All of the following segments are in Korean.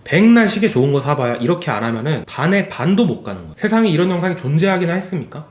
백날 시계 좋은 거 사봐야 이렇게 안 하면은 반에 반도 못 가는 거예요. 세상에 이런 영상이 존재하기나 했습니까?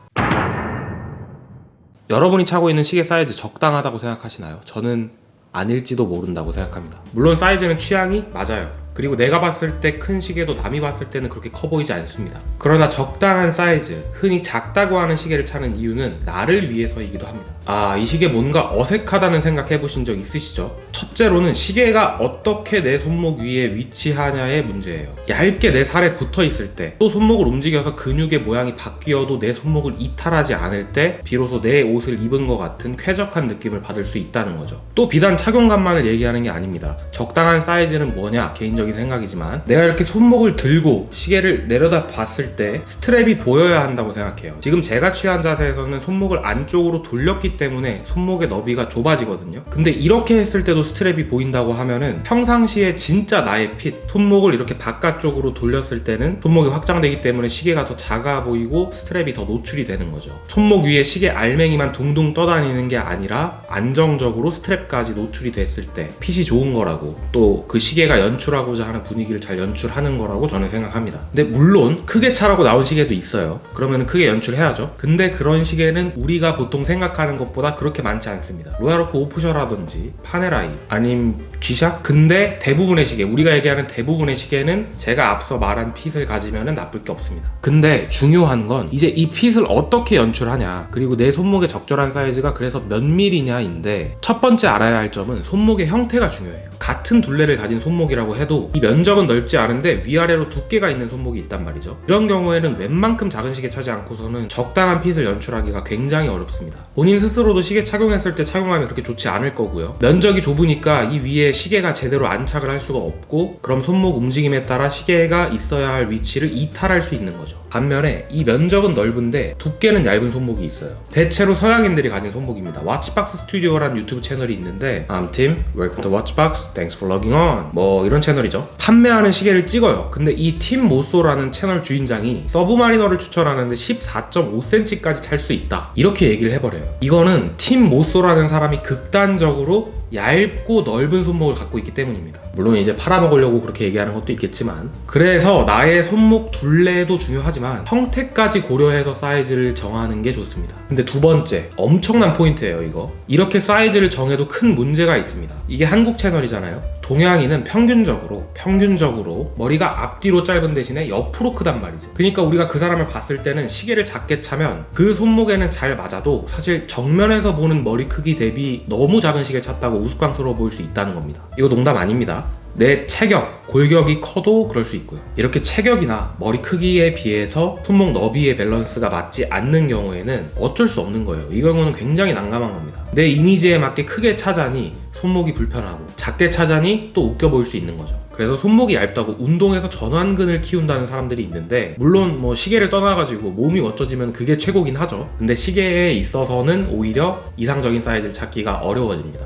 여러분이 차고 있는 시계 사이즈 적당하다고 생각하시나요? 저는 아닐지도 모른다고 생각합니다. 물론 사이즈는 취향이 맞아요. 그리고 내가 봤을 때 큰 시계도 남이 봤을 때는 그렇게 커 보이지 않습니다. 그러나 적당한 사이즈, 흔히 작다고 하는 시계를 차는 이유는 나를 위해서이기도 합니다. 이 시계 뭔가 어색하다는 생각 해보신 적 있으시죠? 첫째로는 시계가 어떻게 내 손목 위에 위치하냐의 문제예요. 얇게 내 살에 붙어 있을 때, 또 손목을 움직여서 근육의 모양이 바뀌어도 내 손목을 이탈하지 않을 때 비로소 내 옷을 입은 것 같은 쾌적한 느낌을 받을 수 있다는 거죠. 또 비단 착용감만을 얘기하는 게 아닙니다. 적당한 사이즈는 뭐냐? 개인적인 생각이지만 내가 이렇게 손목을 들고 시계를 내려다 봤을 때 스트랩이 보여야 한다고 생각해요. 지금 제가 취한 자세에서는 손목을 안쪽으로 돌렸기 때문에 손목의 너비가 좁아지거든요. 근데 이렇게 했을 때도 스트랩이 보인다고 하면은 평상시에 진짜 나의 핏, 손목을 이렇게 바깥쪽으로 돌렸을 때는 손목이 확장되기 때문에 시계가 더 작아 보이고 스트랩이 더 노출이 되는 거죠. 손목 위에 시계 알맹이만 둥둥 떠다니는 게 아니라 안정적으로 스트랩까지 노출이 됐을 때 핏이 좋은 거라고, 또 그 시계가 연출하고자 하는 분위기를 잘 연출하는 거라고 저는 생각합니다. 근데 물론 크게 차라고 나온 시계도 있어요. 그러면 크게 연출해야죠. 근데 그런 시계는 우리가 보통 생각하는 것보다 그렇게 많지 않습니다. 로얄오크 오프셔라든지 파네라이 아님 G샥? 근데 대부분의 시계, 우리가 얘기하는 대부분의 시계는 제가 앞서 말한 핏을 가지면 나쁠 게 없습니다. 근데 중요한 건 이제 이 핏을 어떻게 연출하냐, 그리고 내 손목의 적절한 사이즈가 그래서 몇 밀리냐인데, 첫 번째 알아야 할 점은 손목의 형태가 중요해요. 같은 둘레를 가진 손목이라고 해도 이 면적은 넓지 않은데 위아래로 두께가 있는 손목이 있단 말이죠. 이런 경우에는 웬만큼 작은 시계 차지 않고서는 적당한 핏을 연출하기가 굉장히 어렵습니다. 본인 스스로도 시계 착용했을 때 착용감이 그렇게 좋지 않을 거고요. 면적이 좁으니까 이 위에 시계가 제대로 안착을 할 수가 없고, 그럼 손목 움직임에 따라 시계가 있어야 할 위치를 이탈할 수 있는 거죠. 반면에 이 면적은 넓은데 두께는 얇은 손목이 있어요. 대체로 서양인들이 가진 손목입니다. 워치박스 스튜디오라는 유튜브 채널이 있는데 I'm Tim, welcome to Watchbox, thanks for logging on, 뭐 이런 채널이죠. 판매하는 시계를 찍어요. 근데 이 팀 모소라는 채널 주인장이 서브마리너를 추천하는데 14.5cm까지 찰 수 있다, 이렇게 얘기를 해버려요. 이거는 팀 모소라는 사람이 극단적으로 얇고 넓은 손목을 갖고 있기 때문입니다. 물론 이제 팔아먹으려고 그렇게 얘기하는 것도 있겠지만, 그래서 나의 손목 둘레도 중요하지만 형태까지 고려해서 사이즈를 정하는 게 좋습니다. 근데 두 번째, 엄청난 포인트예요. 이렇게 사이즈를 정해도 큰 문제가 있습니다. 이게 한국 채널이잖아요. 동양인은 평균적으로 머리가 앞뒤로 짧은 대신에 옆으로 크단 말이죠. 그러니까 우리가 그 사람을 봤을 때는 시계를 작게 차면 그 손목에는 잘 맞아도 사실 정면에서 보는 머리 크기 대비 너무 작은 시계를 찼다고 우스꽝스러워 보일 수 있다는 겁니다. 이거 농담 아닙니다. 내 체격, 골격이 커도 그럴 수 있고요. 이렇게 체격이나 머리 크기에 비해서 손목 너비의 밸런스가 맞지 않는 경우에는 어쩔 수 없는 거예요. 이 경우는 굉장히 난감한 겁니다. 내 이미지에 맞게 크게 차자니 손목이 불편하고, 작게 차자니 또 웃겨 보일 수 있는 거죠. 그래서 손목이 얇다고 운동에서 전완근을 키운다는 사람들이 있는데, 물론 뭐 시계를 떠나가지고 몸이 멋져지면 그게 최고긴 하죠. 근데 시계에 있어서는 오히려 이상적인 사이즈를 찾기가 어려워집니다.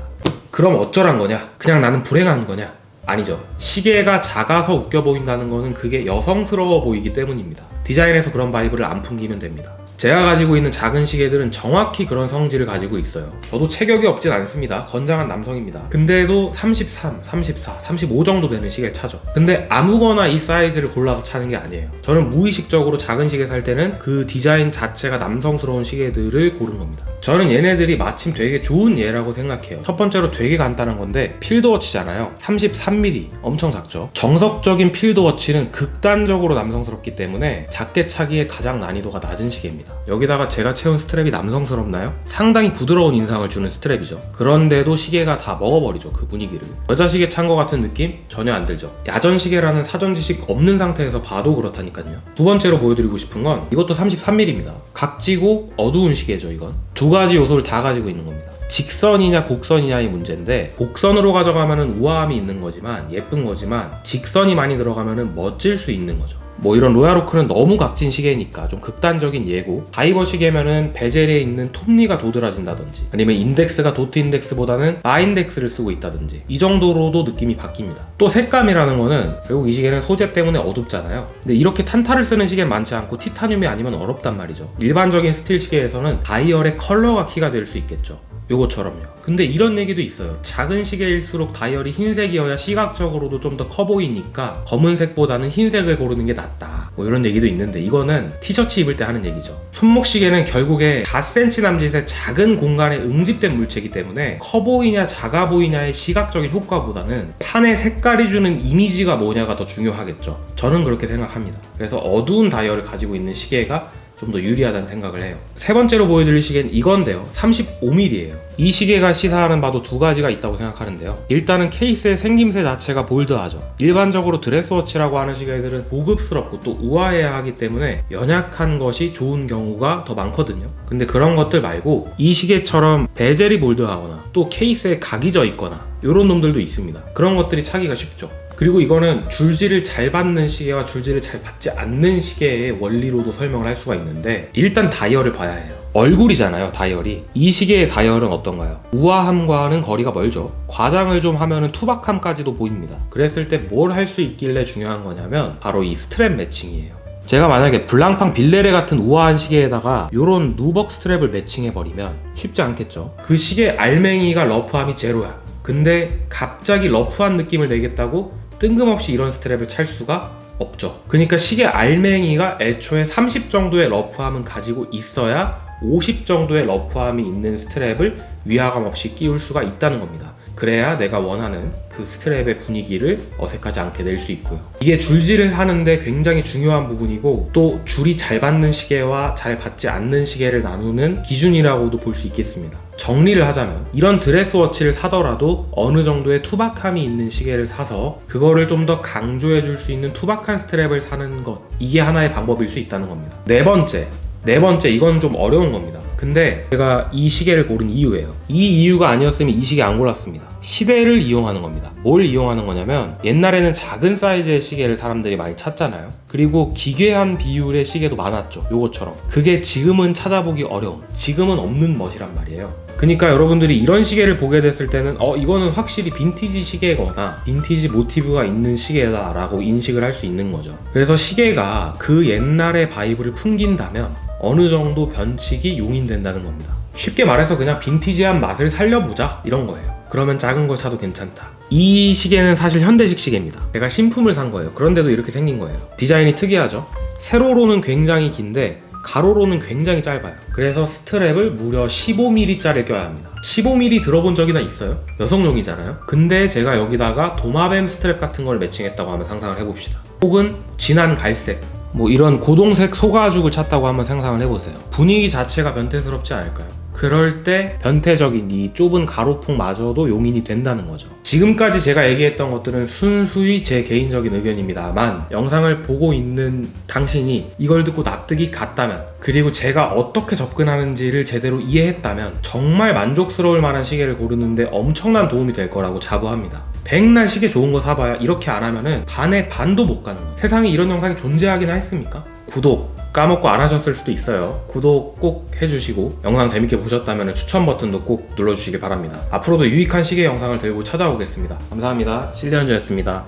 그럼 어쩌란 거냐? 그냥 나는 불행한 거냐? 아니죠. 시계가 작아서 웃겨 보인다는 거는 그게 여성스러워 보이기 때문입니다. 디자인에서 그런 바이브를 안 풍기면 됩니다. 제가 가지고 있는 작은 시계들은 정확히 그런 성질을 가지고 있어요. 저도 체격이 없진 않습니다. 건장한 남성입니다. 근데도 33, 34, 35 정도 되는 시계를 차죠. 근데 아무거나 이 사이즈를 골라서 차는 게 아니에요. 저는 무의식적으로 작은 시계 살 때는 그 디자인 자체가 남성스러운 시계들을 고른 겁니다. 저는 얘네들이 마침 되게 좋은 예라고 생각해요. 첫 번째로 되게 간단한 건데, 필드워치잖아요. 33mm, 엄청 작죠. 정석적인 필드워치는 극단적으로 남성스럽기 때문에 작게 차기에 가장 난이도가 낮은 시계입니다. 여기다가 제가 채운 스트랩이 남성스럽나요? 상당히 부드러운 인상을 주는 스트랩이죠. 그런데도 시계가 다 먹어버리죠, 그 분위기를. 여자 시계 찬 것 같은 느낌? 전혀 안 들죠. 야전 시계라는 사전 지식 없는 상태에서 봐도 그렇다니까요. 두 번째로 보여드리고 싶은 건 이것도 33mm입니다. 각지고 어두운 시계죠. 이건 두 가지 요소를 다 가지고 있는 겁니다. 직선이냐 곡선이냐의 문제인데, 곡선으로 가져가면 우아함이 있는 거지만, 예쁜 거지만, 직선이 많이 들어가면 멋질 수 있는 거죠. 뭐 이런 로얄오크는 너무 각진 시계니까 좀 극단적인 예고, 다이버 시계면은 베젤에 있는 톱니가 도드라진다든지, 아니면 인덱스가 도트 인덱스보다는 바 인덱스를 쓰고 있다든지, 이 정도로도 느낌이 바뀝니다. 또 색감이라는 거는 결국 이 시계는 소재 때문에 어둡잖아요. 근데 이렇게 탄타를 쓰는 시계는 많지 않고 티타늄이 아니면 어렵단 말이죠. 일반적인 스틸 시계에서는 다이얼의 컬러가 키가 될 수 있겠죠. 요거처럼요. 근데 이런 얘기도 있어요. 작은 시계일수록 다이얼이 흰색이어야 시각적으로도 좀 더 커 보이니까 검은색보다는 흰색을 고르는 게 낫다, 뭐 이런 얘기도 있는데, 이거는 티셔츠 입을 때 하는 얘기죠. 손목시계는 결국에 4cm 남짓의 작은 공간에 응집된 물체이기 때문에 커 보이냐 작아 보이냐의 시각적인 효과보다는 판의 색깔이 주는 이미지가 뭐냐가 더 중요하겠죠. 저는 그렇게 생각합니다. 그래서 어두운 다이얼을 가지고 있는 시계가 좀 더 유리하다는 생각을 해요. 세 번째로 보여드릴 시계는 이건데요. 35mm예요. 이 시계가 시사하는 바도 두 가지가 있다고 생각하는데요. 일단은 케이스의 생김새 자체가 볼드하죠. 일반적으로 드레스워치라고 하는 시계들은 고급스럽고 또 우아해야 하기 때문에 연약한 것이 좋은 경우가 더 많거든요. 근데 그런 것들 말고 이 시계처럼 베젤이 볼드하거나 또 케이스에 각이 져 있거나 이런 놈들도 있습니다. 그런 것들이 차기가 쉽죠. 그리고 이거는 줄지를 잘 받는 시계와 줄지를 잘 받지 않는 시계의 원리로도 설명을 할 수가 있는데, 일단 다이얼을 봐야 해요. 얼굴이잖아요, 다이얼이. 이 시계의 다이얼은 어떤가요? 우아함과는 거리가 멀죠. 과장을 좀 하면은 투박함까지도 보입니다. 그랬을 때 뭘 할 수 있길래 중요한 거냐면 바로 이 스트랩 매칭이에요. 제가 만약에 블랑팡 빌레레 같은 우아한 시계에다가 요런 누벅 스트랩을 매칭해버리면 쉽지 않겠죠. 그 시계 알맹이가 러프함이 제로야. 근데 갑자기 러프한 느낌을 내겠다고 뜬금없이 이런 스트랩을 찰 수가 없죠. 그러니까 시계 알맹이가 애초에 30 정도의 러프함은 가지고 있어야 50 정도의 러프함이 있는 스트랩을 위화감 없이 끼울 수가 있다는 겁니다. 그래야 내가 원하는 그 스트랩의 분위기를 어색하지 않게 낼 수 있고요. 이게 줄질을 하는데 굉장히 중요한 부분이고, 또 줄이 잘 받는 시계와 잘 받지 않는 시계를 나누는 기준이라고도 볼 수 있겠습니다. 정리를 하자면 이런 드레스워치를 사더라도 어느 정도의 투박함이 있는 시계를 사서 그거를 좀 더 강조해 줄 수 있는 투박한 스트랩을 사는 것, 이게 하나의 방법일 수 있다는 겁니다. 네 번째, 이건 좀 어려운 겁니다. 근데 제가 이 시계를 고른 이유예요. 이 이유가 아니었으면 이 시계 안 골랐습니다. 시대를 이용하는 겁니다. 뭘 이용하는 거냐면, 옛날에는 작은 사이즈의 시계를 사람들이 많이 찾잖아요. 그리고 기괴한 비율의 시계도 많았죠. 요것처럼. 그게 지금은 찾아보기 어려운, 지금은 없는 멋이란 말이에요. 그러니까 여러분들이 이런 시계를 보게 됐을 때는 이거는 확실히 빈티지 시계거나 빈티지 모티브가 있는 시계다 라고 인식을 할 수 있는 거죠. 그래서 시계가 그 옛날의 바이브를 풍긴다면 어느 정도 변칙이 용인된다는 겁니다. 쉽게 말해서 그냥 빈티지한 맛을 살려보자, 이런 거예요. 그러면 작은 거 사도 괜찮다. 이 시계는 사실 현대식 시계입니다. 제가 신품을 산 거예요. 그런데도 이렇게 생긴 거예요. 디자인이 특이하죠. 세로로는 굉장히 긴데 가로로는 굉장히 짧아요. 그래서 스트랩을 무려 15mm짜리를 껴야 합니다. 15mm 들어본 적이나 있어요? 여성용이잖아요. 근데 제가 여기다가 도마뱀 스트랩 같은 걸 매칭했다고 하면 상상을 해봅시다. 혹은 진한 갈색, 뭐 이런 고동색 소가죽을 찼다고 한번 상상을 해보세요. 분위기 자체가 변태스럽지 않을까요? 그럴 때 변태적인 이 좁은 가로폭마저도 용인이 된다는 거죠. 지금까지 제가 얘기했던 것들은 순수히 제 개인적인 의견입니다만, 영상을 보고 있는 당신이 이걸 듣고 납득이 갔다면, 그리고 제가 어떻게 접근하는지를 제대로 이해했다면 정말 만족스러울 만한 시계를 고르는데 엄청난 도움이 될 거라고 자부합니다. 백날 시계 좋은 거 사봐야 이렇게 안 하면은 반의 반도 못 가는 거예요. 세상에 이런 영상이 존재하긴 했습니까? 구독 까먹고 안 하셨을 수도 있어요. 구독 꼭 해주시고, 영상 재밌게 보셨다면 추천 버튼도 꼭 눌러주시기 바랍니다. 앞으로도 유익한 시계 영상을 들고 찾아오겠습니다. 감사합니다. 실리언즈였습니다.